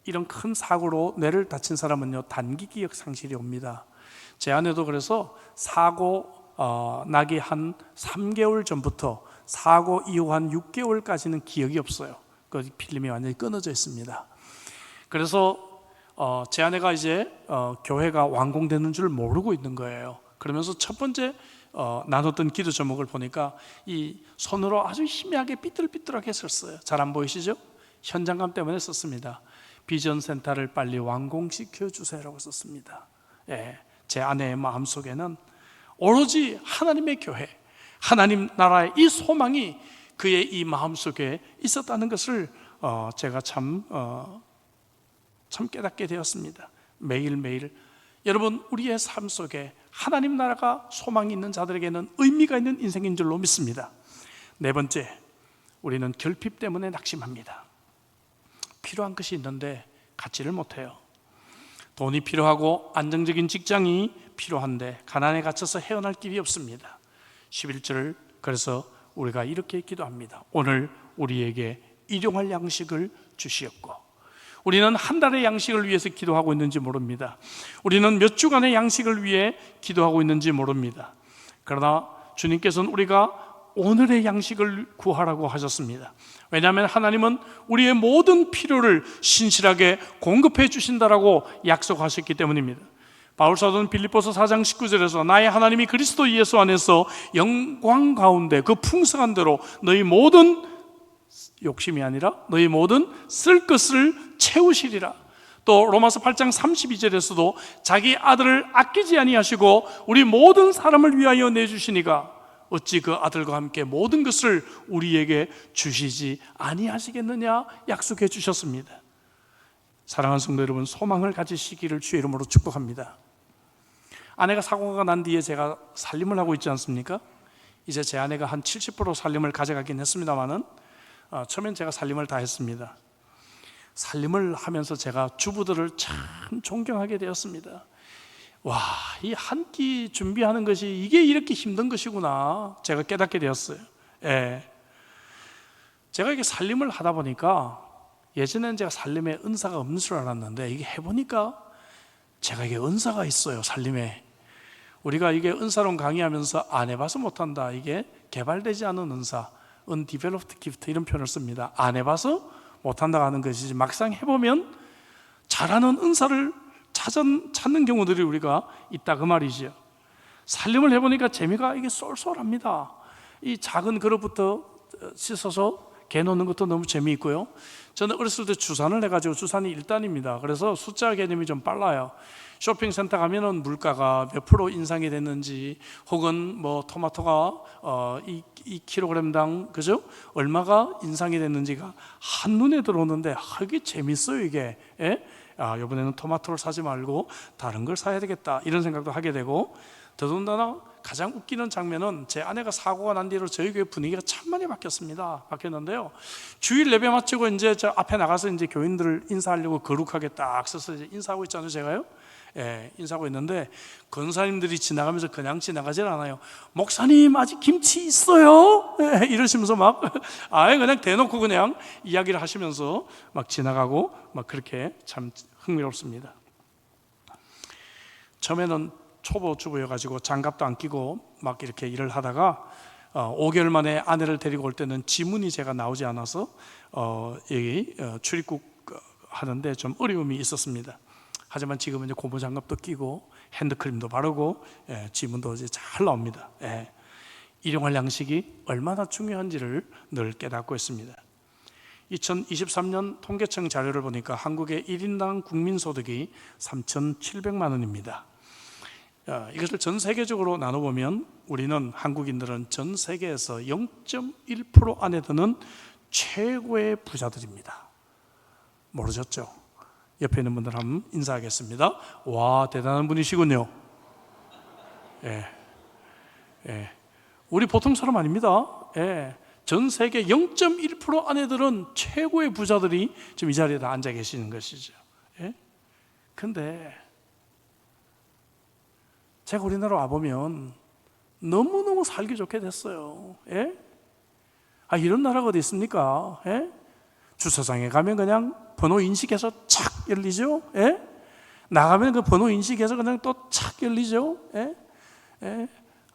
이런 큰 사고로 뇌를 다친 사람은요, 단기 기억 상실이 옵니다. 제 아내도 그래서 사고 나기 한 3개월 전부터 사고 이후 한 6개월까지는 기억이 없어요. 그 필름이 완전히 끊어져 있습니다. 그래서 제 아내가 이제 교회가 완공되는 줄 모르고 있는 거예요. 그러면서 첫 번째 나눴던 기도 제목을 보니까 이 손으로 아주 희미하게 삐뚤삐뚤하게 썼어요. 잘 안 보이시죠? 현장감 때문에 썼습니다. 비전 센터를 빨리 완공시켜 주세요라고 썼습니다. 예, 제 아내의 마음속에는 오로지 하나님의 교회, 하나님 나라의 이 소망이 그의 이 마음속에 있었다는 것을 제가 참 깨닫게 되었습니다. 매일매일 여러분, 우리의 삶 속에 하나님 나라가 소망이 있는 자들에게는 의미가 있는 인생인 줄로 믿습니다. 네 번째, 우리는 결핍 때문에 낙심합니다. 필요한 것이 있는데 갖지를 못해요. 돈이 필요하고 안정적인 직장이 필요한데 가난에 갇혀서 헤어날 길이 없습니다. 11절, 그래서 우리가 이렇게 기도합니다. 오늘 우리에게 일용할 양식을 주시옵고. 우리는 한 달의 양식을 위해서 기도하고 있는지 모릅니다. 우리는 몇 주간의 양식을 위해 기도하고 있는지 모릅니다. 그러나 주님께서는 우리가 오늘의 양식을 구하라고 하셨습니다. 왜냐하면 하나님은 우리의 모든 필요를 신실하게 공급해 주신다라고 약속하셨기 때문입니다. 바울사도는 빌립보서 4장 19절에서 나의 하나님이 그리스도 예수 안에서 영광 가운데 그 풍성한 대로 너희 모든 욕심이 아니라 너희 모든 쓸 것을 채우시리라. 또 로마서 8장 32절에서도 자기 아들을 아끼지 아니하시고 우리 모든 사람을 위하여 내주시니가 어찌 그 아들과 함께 모든 것을 우리에게 주시지 아니하시겠느냐 약속해 주셨습니다. 사랑하는 성도 여러분, 소망을 가지시기를 주의 이름으로 축복합니다. 아내가 사고가 난 뒤에 제가 살림을 하고 있지 않습니까? 이제 제 아내가 한 70% 살림을 가져가긴 했습니다만은 처음엔 제가 살림을 다 했습니다. 살림을 하면서 제가 주부들을 참 존경하게 되었습니다. 와, 이 한 끼 준비하는 것이 이게 이렇게 힘든 것이구나 제가 깨닫게 되었어요. 예. 제가 이게 살림을 하다 보니까 예전에는 제가 살림에 은사가 없는 줄 알았는데 이게 해보니까 제가 이게 은사가 있어요. 살림에 우리가 이게 은사론 강의하면서 안 해봐서 못한다, 이게 개발되지 않은 은사, undeveloped gift 이런 표현을 씁니다. 안 해봐서 못한다고 하는 것이지 막상 해보면 잘하는 은사를 찾는 경우들이 우리가 있다 그 말이죠. 살림을 해보니까 재미가 이게 쏠쏠합니다. 이 작은 그릇부터 씻어서 개 놓는 것도 너무 재미있고요. 저는 어렸을 때 주산을 해가지고 주산이 1단입니다. 그래서 숫자 개념이 좀 빨라요. 쇼핑센터 가면은 물가가 몇 프로 인상이 됐는지, 혹은 뭐 토마토가 이 킬로그램당 그죠? 얼마가 인상이 됐는지가 한눈에 들어오는데 이게 재밌어요 이게. 예? 이번에는 토마토를 사지 말고 다른 걸 사야 되겠다 이런 생각도 하게 되고, 더군다나 가장 웃기는 장면은 제 아내가 사고가 난 뒤로 저희 교회 분위기가 참 많이 바뀌었는데요. 주일 예배 마치고 이제 저 앞에 나가서 이제 교인들을 인사하려고 거룩하게 딱 서서 이제 인사하고 있잖아요, 제가요. 예, 인사하고 있는데 권사님들이 지나가면서 그냥 지나가질 않아요. 목사님 아직 김치 있어요? 예, 이러시면서 막 아예 그냥 대놓고 그냥 이야기를 하시면서 막 지나가고 막 그렇게 참 흥미롭습니다. 처음에는 초보 주부여가지고 장갑도 안 끼고 막 이렇게 일을 하다가 5개월 만에 아내를 데리고 올 때는 지문이 제가 나오지 않아서 여기 출입국 하는데 좀 어려움이 있었습니다. 하지만 지금은 이제 고무 장갑도 끼고 핸드크림도 바르고 지문도 이제 잘 나옵니다. 일용할 양식이 얼마나 중요한지를 늘 깨닫고 있습니다. 2023년 통계청 자료를 보니까 한국의 1인당 국민소득이 3,700만 원입니다. 이것을 전 세계적으로 나눠보면 우리는 한국인들은 전 세계에서 0.1% 안에 드는 최고의 부자들입니다. 모르셨죠? 옆에 있는 분들 한번 인사하겠습니다. 와, 대단한 분이시군요. 우리 보통 사람 아닙니다. 전 세계 0.1% 안에 드는 최고의 부자들이 지금 이 자리에 다 앉아 계시는 것이죠. 근데 제가 우리나라 와보면 너무너무 살기 좋게 됐어요. 예? 이런 나라가 어디 있습니까? 예? 주차장에 가면 그냥 번호 인식해서 착 열리죠. 예? 나가면 그 번호 인식해서 그냥 또 착 열리죠. 예? 예?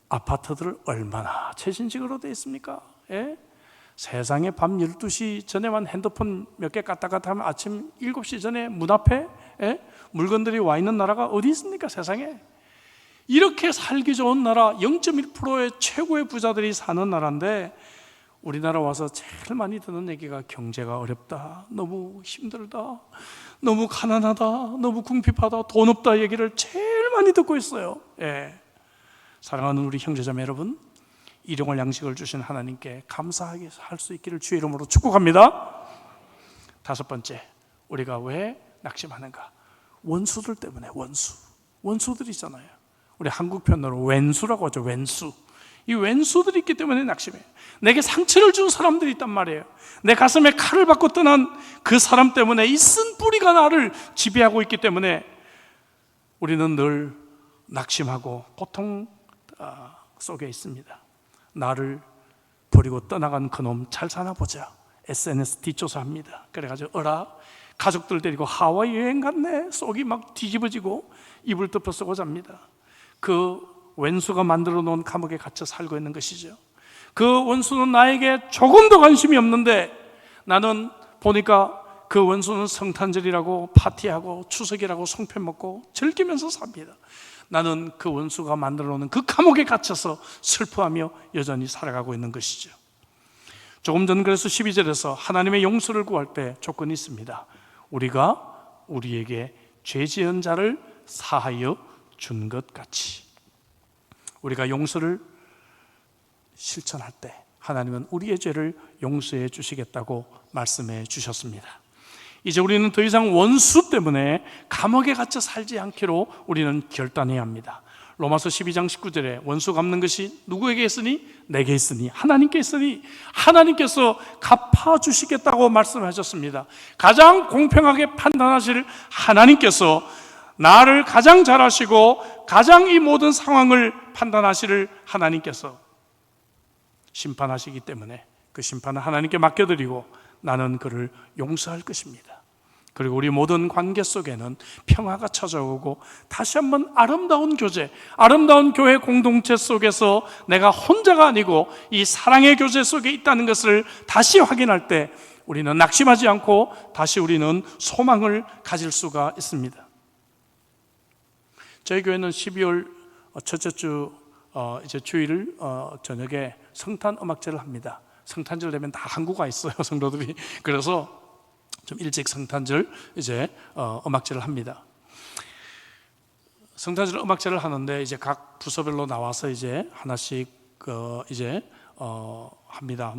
아파트들 얼마나 최신식으로 되어 있습니까? 예? 세상에 밤 12시 전에만 핸드폰 몇 개 갔다 갔다 하면 아침 7시 전에 문 앞에 물건들이 와 있는 나라가 어디 있습니까? 세상에. 이렇게 살기 좋은 나라, 0.1%의 최고의 부자들이 사는 나라인데 우리나라 와서 제일 많이 듣는 얘기가 경제가 어렵다, 너무 힘들다, 너무 가난하다, 너무 궁핍하다, 돈 없다 얘기를 제일 많이 듣고 있어요. 사랑하는 우리 형제자매 여러분, 일용할 양식을 주신 하나님께 감사하게 할 수 있기를 주의 이름으로 축복합니다. 다섯 번째, 우리가 왜 낙심하는가? 원수들 때문에. 원수들이 있잖아요. 우리 한국 표현으로 왼수라고 하죠. 왼수. 이 왼수들이 있기 때문에 낙심해요. 내게 상처를 준 사람들이 있단 말이에요. 내 가슴에 칼을 받고 떠난 그 사람 때문에 이 쓴 뿌리가 나를 지배하고 있기 때문에 우리는 늘 낙심하고 고통 속에 있습니다. 나를 버리고 떠나간 그놈 잘 사나 보자. SNS 뒷조사합니다. 그래가지고 가족들 데리고 하와이 여행 갔네. 속이 막 뒤집어지고 이불 덮어 쓰고 잡니다. 그 원수가 만들어 놓은 감옥에 갇혀 살고 있는 것이죠. 그 원수는 나에게 조금도 관심이 없는데 나는 보니까 그 원수는 성탄절이라고 파티하고 추석이라고 송편 먹고 즐기면서 삽니다. 나는 그 원수가 만들어 놓은 그 감옥에 갇혀서 슬퍼하며 여전히 살아가고 있는 것이죠. 조금 전 그래서 12절에서 하나님의 용서를 구할 때 조건이 있습니다. 우리가 우리에게 죄 지은 자를 사하여 준 것 같이. 우리가 용서를 실천할 때 하나님은 우리의 죄를 용서해 주시겠다고 말씀해 주셨습니다. 이제 우리는 더 이상 원수 때문에 감옥에 갇혀 살지 않기로 우리는 결단해야 합니다. 로마서 12장 19절에 원수 갚는 것이 누구에게 있으니? 내게 있으니, 하나님께 있으니 하나님께서 갚아주시겠다고 말씀하셨습니다. 가장 공평하게 판단하실 하나님께서 나를 가장 잘 아시고 가장 이 모든 상황을 판단하실 하나님께서 심판하시기 때문에 그 심판을 하나님께 맡겨드리고 나는 그를 용서할 것입니다. 그리고 우리 모든 관계 속에는 평화가 찾아오고 다시 한번 아름다운 교제, 아름다운 교회 공동체 속에서 내가 혼자가 아니고 이 사랑의 교제 속에 있다는 것을 다시 확인할 때 우리는 낙심하지 않고 다시 우리는 소망을 가질 수가 있습니다. 저희 교회는 12월 첫째 주 이제 주일 저녁에 성탄 음악제를 합니다. 성탄절 되면 다 한국 와 있어요, 성도들이. 그래서 좀 일찍 성탄절 이제 음악제를 합니다. 성탄절 음악제를 하는데 이제 각 부서별로 나와서 이제 하나씩 이제 합니다.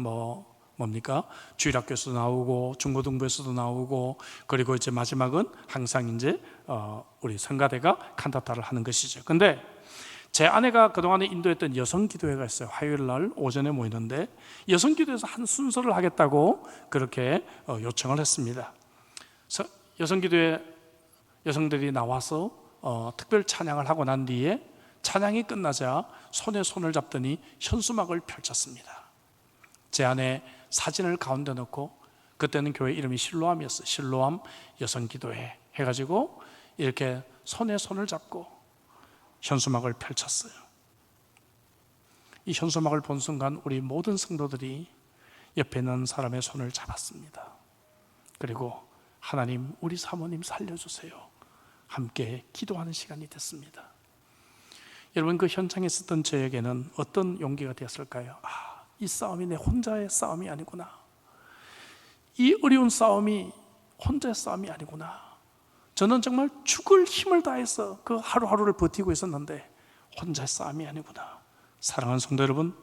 뭡니까? 주일학교에서도 나오고 중고등부에서도 나오고 그리고 이제 마지막은 항상 이제 우리 성가대가 칸타타를 하는 것이죠. 근데 제 아내가 그동안에 인도했던 여성기도회가 있어요. 화요일 날 오전에 모이는데 여성기도회에서 한 순서를 하겠다고 그렇게 요청을 했습니다. 여성기도회 여성들이 나와서 특별 찬양을 하고 난 뒤에 찬양이 끝나자 손에 손을 잡더니 현수막을 펼쳤습니다. 제 아내 사진을 가운데 넣고 그때는 교회 이름이 실로암이었어요. 실로암 여성기도회 해가지고 이렇게 손에 손을 잡고 현수막을 펼쳤어요. 이 현수막을 본 순간 우리 모든 성도들이 옆에 있는 사람의 손을 잡았습니다. 그리고 하나님, 우리 사모님 살려주세요. 함께 기도하는 시간이 됐습니다. 여러분, 그 현장에 있었던 저에게는 어떤 용기가 되었을까요? 이 싸움이 내 혼자의 싸움이 아니구나. 이 어려운 싸움이 혼자의 싸움이 아니구나. 저는 정말 죽을 힘을 다해서 그 하루하루를 버티고 있었는데 혼자의 싸움이 아니구나. 사랑하는 성도 여러분,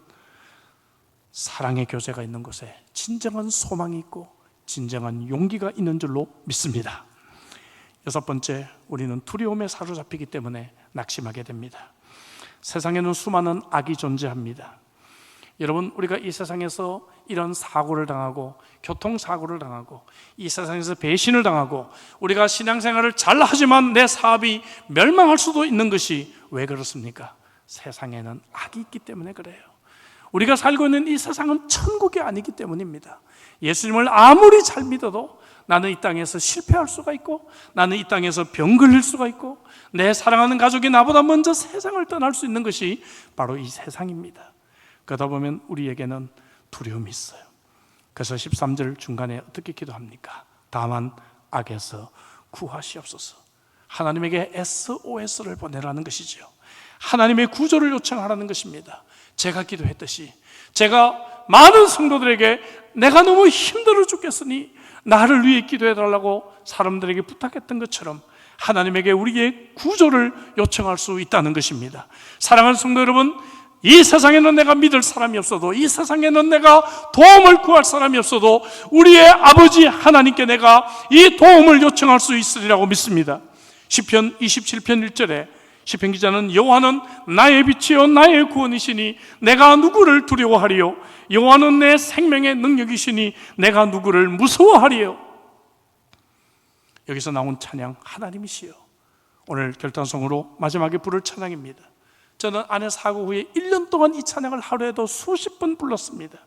사랑의 교제가 있는 곳에 진정한 소망이 있고 진정한 용기가 있는 줄로 믿습니다. 여섯 번째, 우리는 두려움에 사로잡히기 때문에 낙심하게 됩니다. 세상에는 수많은 악이 존재합니다. 여러분, 우리가 이 세상에서 이런 사고를 당하고 교통사고를 당하고 이 세상에서 배신을 당하고 우리가 신앙생활을 잘 하지만 내 사업이 멸망할 수도 있는 것이 왜 그렇습니까? 세상에는 악이 있기 때문에 그래요. 우리가 살고 있는 이 세상은 천국이 아니기 때문입니다. 예수님을 아무리 잘 믿어도 나는 이 땅에서 실패할 수가 있고, 나는 이 땅에서 병 걸릴 수가 있고, 내 사랑하는 가족이 나보다 먼저 세상을 떠날 수 있는 것이 바로 이 세상입니다. 그러다 보면 우리에게는 두려움이 있어요. 그래서 13절 중간에 어떻게 기도합니까? 다만 악에서 구하시옵소서. 하나님에게 SOS를 보내라는 것이죠. 하나님의 구조를 요청하라는 것입니다. 제가 기도했듯이, 제가 많은 성도들에게 내가 너무 힘들어 죽겠으니 나를 위해 기도해달라고 사람들에게 부탁했던 것처럼 하나님에게 우리의 구조를 요청할 수 있다는 것입니다. 사랑하는 성도 여러분, 이 세상에는 내가 믿을 사람이 없어도, 이 세상에는 내가 도움을 구할 사람이 없어도 우리의 아버지 하나님께 내가 이 도움을 요청할 수 있으리라고 믿습니다. 시편 27편 1절에 시편 기자는 여호와는 나의 빛이요 나의 구원이시니 내가 누구를 두려워하리요? 여호와는 내 생명의 능력이시니 내가 누구를 무서워하리요? 여기서 나온 찬양, 하나님이시여. 오늘 결단성으로 마지막에 부를 찬양입니다. 저는 아내 사고 후에 1년 동안 이 찬양을 하루에도 수십 번 불렀습니다.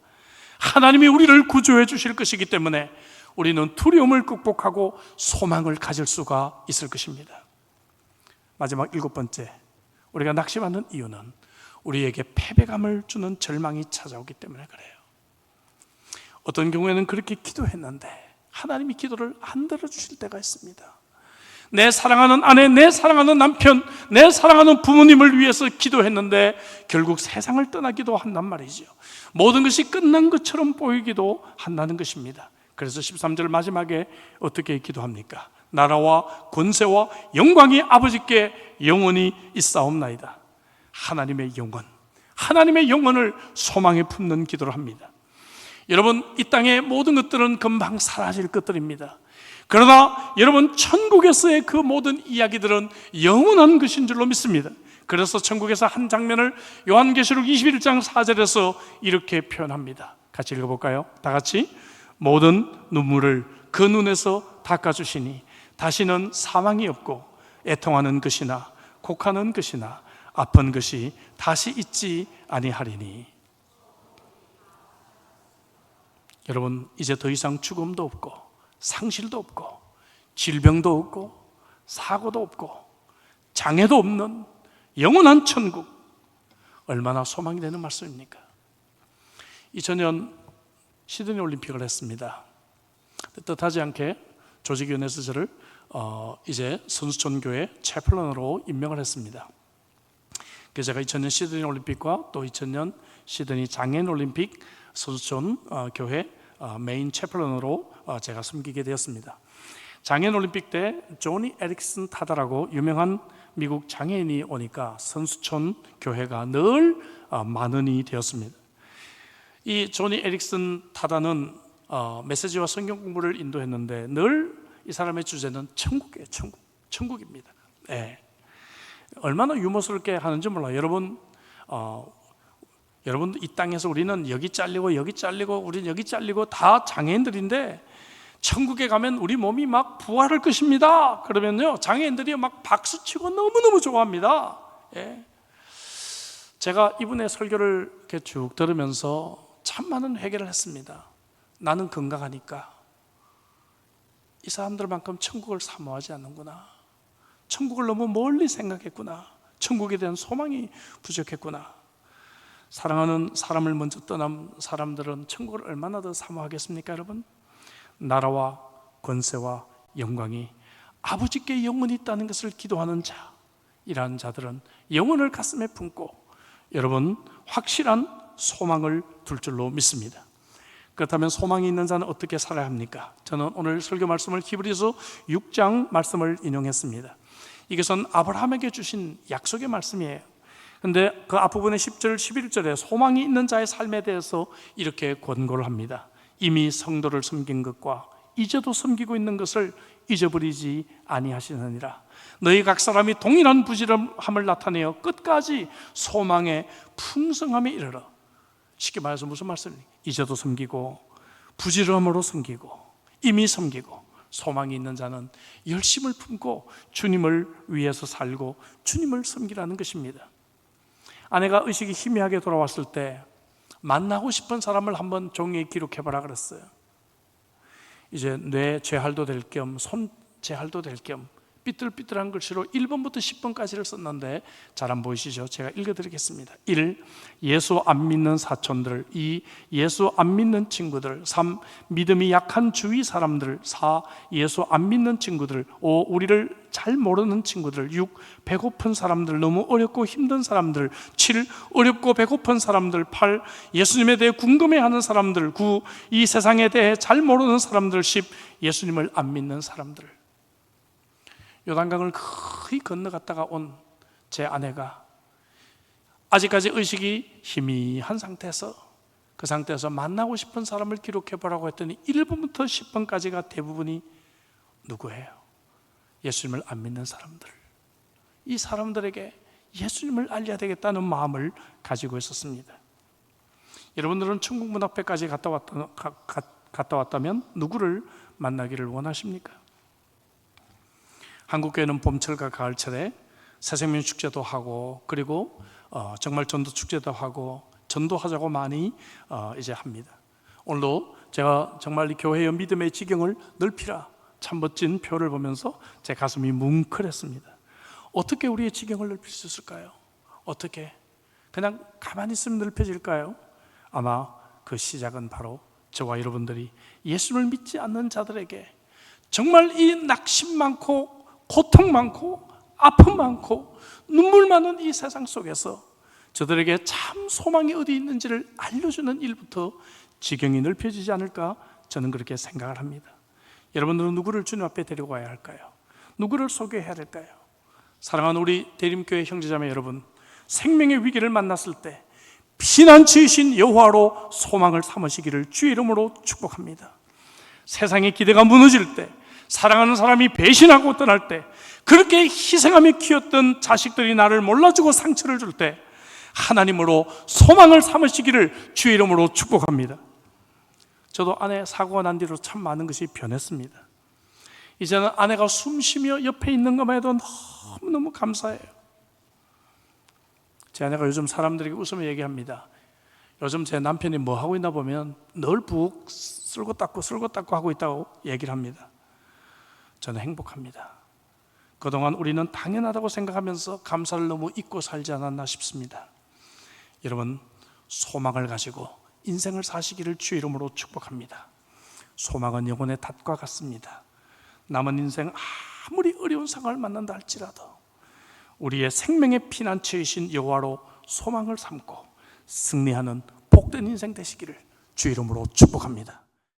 하나님이 우리를 구조해 주실 것이기 때문에 우리는 두려움을 극복하고 소망을 가질 수가 있을 것입니다. 마지막 7번째, 우리가 낙심하는 이유는 우리에게 패배감을 주는 절망이 찾아오기 때문에 그래요. 어떤 경우에는 그렇게 기도했는데 하나님이 기도를 안 들어주실 때가 있습니다. 내 사랑하는 아내, 내 사랑하는 남편, 내 사랑하는 부모님을 위해서 기도했는데 결국 세상을 떠나기도 한단 말이죠. 모든 것이 끝난 것처럼 보이기도 한다는 것입니다. 그래서 13절 마지막에 어떻게 기도합니까? 나라와 권세와 영광이 아버지께 영원히 있사옵나이다. 하나님의 영원, 하나님의 영원을 소망에 품는 기도를 합니다. 여러분, 이 땅의 모든 것들은 금방 사라질 것들입니다. 그러나 여러분, 천국에서의 그 모든 이야기들은 영원한 것인 줄로 믿습니다. 그래서 천국에서 한 장면을 요한계시록 21장 4절에서 이렇게 표현합니다. 같이 읽어볼까요? 다 같이. 모든 눈물을 그 눈에서 닦아주시니 다시는 사망이 없고 애통하는 것이나 곡하는 것이나 아픈 것이 다시 있지 아니하리니. 여러분, 이제 더 이상 죽음도 없고 상실도 없고 질병도 없고 사고도 없고 장애도 없는 영원한 천국, 얼마나 소망이 되는 말씀입니까? 2000년 시드니 올림픽을 했습니다. 뜻하지 않게 조직위원회에서 저를 이제 선수촌 교회 채플런으로 임명을 했습니다. 그래서 제가 2000년 시드니 올림픽과 또 2000년 시드니 장애인 올림픽 선수촌 교회 메인 채플런으로 제가 섬기게 되었습니다. 장애인 올림픽 때 조니 에릭슨 타다라고 유명한 미국 장애인이 오니까 선수촌 교회가 늘 만원이 되었습니다. 이 조니 에릭슨 타다는 메시지와 성경 공부를 인도했는데 늘 이 사람의 주제는 천국이에요. 천국입니다. 네. 얼마나 유머스럽게 하는지 몰라요. 여러분, 이 땅에서 우리는 여기 잘리고 여기 잘리고 우리는 여기 잘리고 다 장애인들인데 천국에 가면 우리 몸이 막 부활할 것입니다. 그러면요, 장애인들이 막 박수치고 너무너무 좋아합니다. 예. 제가 이분의 설교를 이렇게 쭉 들으면서 참 많은 회개를 했습니다. 나는 건강하니까 이 사람들만큼 천국을 사모하지 않는구나. 천국을 너무 멀리 생각했구나. 천국에 대한 소망이 부족했구나. 사랑하는 사람을 먼저 떠난 사람들은 천국을 얼마나 더 사모하겠습니까, 여러분? 나라와 권세와 영광이 아버지께 영원히 있다는 것을 기도하는 자, 이러한 자들은 영혼을 가슴에 품고 여러분, 확실한 소망을 둘 줄로 믿습니다. 그렇다면 소망이 있는 자는 어떻게 살아야 합니까? 저는 오늘 설교 말씀을 히브리서 6장 말씀을 인용했습니다. 이것은 아브라함에게 주신 약속의 말씀이에요. 그런데 그 앞부분의 10절, 11절에 소망이 있는 자의 삶에 대해서 이렇게 권고를 합니다. 이미 성도를 섬긴 것과 이제도 섬기고 있는 것을 잊어버리지 아니하시느니라. 너희 각 사람이 동일한 부지런함을 나타내어 끝까지 소망의 풍성함에 이르러. 쉽게 말해서 무슨 말씀입니까? 이제도 섬기고 부지런함으로 섬기고 이미 섬기고 소망이 있는 자는 열심을 품고 주님을 위해서 살고 주님을 섬기라는 것입니다. 아내가 의식이 희미하게 돌아왔을 때 만나고 싶은 사람을 한번 종이에 기록해봐라 그랬어요. 이제 뇌 재활도 될 겸 손 재활도 될 겸 삐뚤삐뚤한 글씨로 1번부터 10번까지를 썼는데 잘 안 보이시죠? 제가 읽어드리겠습니다. 1. 예수 안 믿는 사촌들. 2. 예수 안 믿는 친구들. 3. 믿음이 약한 주위 사람들. 4. 예수 안 믿는 친구들. 5. 우리를 잘 모르는 친구들. 6. 배고픈 사람들, 너무 어렵고 힘든 사람들. 7. 어렵고 배고픈 사람들. 8. 예수님에 대해 궁금해하는 사람들. 9. 이 세상에 대해 잘 모르는 사람들. 10. 예수님을 안 믿는 사람들. 요단강을 거의 건너갔다가 온 제 아내가 아직까지 의식이 희미한 상태에서 그 상태에서 만나고 싶은 사람을 기록해 보라고 했더니 1번부터 10번까지가 대부분이 누구예요? 예수님을 안 믿는 사람들. 이 사람들에게 예수님을 알려야 되겠다는 마음을 가지고 있었습니다. 여러분들은 천국문 앞에까지 갔다 왔다면 누구를 만나기를 원하십니까? 한국교회는 봄철과 가을철에 새생명 축제도 하고 그리고 정말 전도 축제도 하고 전도하자고 많이 이제 합니다. 오늘도 제가 정말 이 교회의 믿음의 지경을 넓히라 참 멋진 표를 보면서 제 가슴이 뭉클했습니다. 어떻게 우리의 지경을 넓힐 수 있을까요? 어떻게? 그냥 가만히 있으면 넓혀질까요? 아마 그 시작은 바로 저와 여러분들이 예수를 믿지 않는 자들에게 정말 이 낙심 많고 고통 많고 아픔 많고 눈물 많은 이 세상 속에서 저들에게 참 소망이 어디 있는지를 알려주는 일부터 지경이 넓혀지지 않을까 저는 그렇게 생각을 합니다. 여러분들은 누구를 주님 앞에 데리고 가야 할까요? 누구를 소개해야 될까요? 사랑하는 우리 대림교회 형제자매 여러분, 생명의 위기를 만났을 때 피난처이신 여호와로 소망을 삼으시기를 주의 이름으로 축복합니다. 세상의 기대가 무너질 때, 사랑하는 사람이 배신하고 떠날 때, 그렇게 희생하며 키웠던 자식들이 나를 몰라주고 상처를 줄 때 하나님으로 소망을 삼으시기를 주의 이름으로 축복합니다. 저도 아내 사고가 난 뒤로 참 많은 것이 변했습니다. 이제는 아내가 숨쉬며 옆에 있는 것만 해도 너무너무 감사해요. 제 아내가 요즘 사람들에게 웃으며 얘기합니다. 요즘 제 남편이 뭐 하고 있나 보면 늘 북 쓸고 닦고 하고 있다고 얘기를 합니다. 저는 행복합니다. 그동안 우리는 당연하다고 생각하면서 감사를 너무 잊고 살지 않았나 싶습니다. 여러분, 소망을 가지고 인생을 사시기를 주의 이름으로 축복합니다. 소망은 영혼의 닷과 같습니다. 남은 인생 아무리 어려운 상황을 만난다 할지라도 우리의 생명의 피난처이신 여호와로 소망을 삼고 승리하는 복된 인생 되시기를 주의 이름으로 축복합니다.